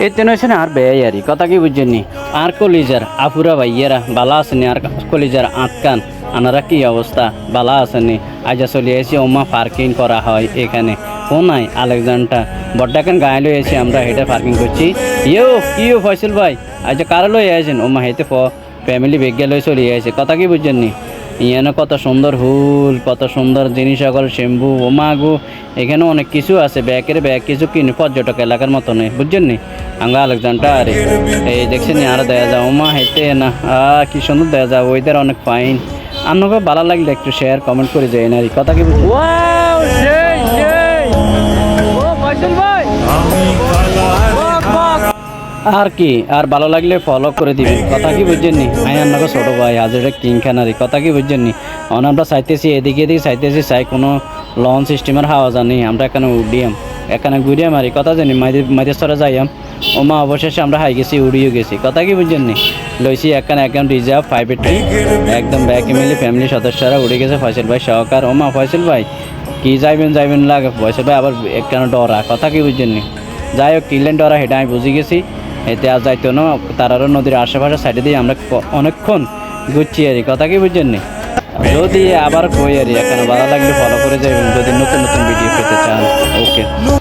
এই তেন হয়েছে না আর বেয়ারি কথা কি বুঝছেননি আর কলিজার আফুরা ভাইয়েরা বালা আসেনি আর কলিজার আটকান আনারা কি অবস্থা বালা আসেনি আজ চলে এসে ওমা পার্কিং করা হয় এখানে কোনায় আলেকজান্ডার বড্ডাখান গায়ে লয়ে এসে আমরা হেঁটে পার্কিং করছি কিও ফয়সল ভাই আজ কারা লয়ে আসেন ওমা হেঁটে ফ্যামিলি বেগে লয়ে চলে আসে কথা কি বুঝছেননি ইয়ানো কত সুন্দর হুল কত সুন্দর জিনিস সকল শ্যাম্পু ওমা গো এখানে অনেক কিছু আছে ব্যাগ কিছু কিনে পর্যটক এলাকার মতো নেই বুঝছেন নি আমরা আলেকজান্ডার এই দেখছেন আর দেয়া যাও ওমা হেঁটে না কি সুন্দর দেয়া যাও ওইদের অনেক ফাইন আপনাকে ভালো লাগলে একটু শেয়ার কমেন্ট করে যায় না কথা কি আর কি আর ভালো লাগলে ফলো করে দিবেন কথা কি বুঝছেন নি আপনাকে ছোট ভাই হাজিরা কিং খানারি কথা কি বুঝছেন নি আমরা চাইতেছি এদিকে চাইতেছি চাই কোনো লঞ্চ স্টিমার হাওয়া জানি আমরা এখানে উডিয়াম এখানে ঘুরিয়াম আর কথা জানি মাইদেশ্বরে যাইয়াম ওমা অবশেষে আমরা হাই গেছি উড়িয়ে গেছি কথা কি বুঝছেন নি লইছি এখানে একদম রিজার্ভ প্রাইভেট একদম ব্যাক মিলে ফ্যামিলি সদস্যরা উড়ে গেছে ফয়সল ভাই সহকার ওমা ফয়সল ভাই কি যাইবেন লাগে ফয়সল ভাই আবার একখানে ডরা কথা কি বুঝছেন নি যাই হোক কিলেন ডরা হেঁটে আমি বুঝে গেছি এতে আর যাইতো না তারারও নদীর আশেপাশে সাইডে দিয়ে আমরা অনেকক্ষণ ঘুরছি আর কথা কি বুঝছেন নি যদি আবার কই আর এখানে ভালো লাগলে ফলো করে যাবেন যদি নতুন নতুন ভিডিও পেতে চান ওকে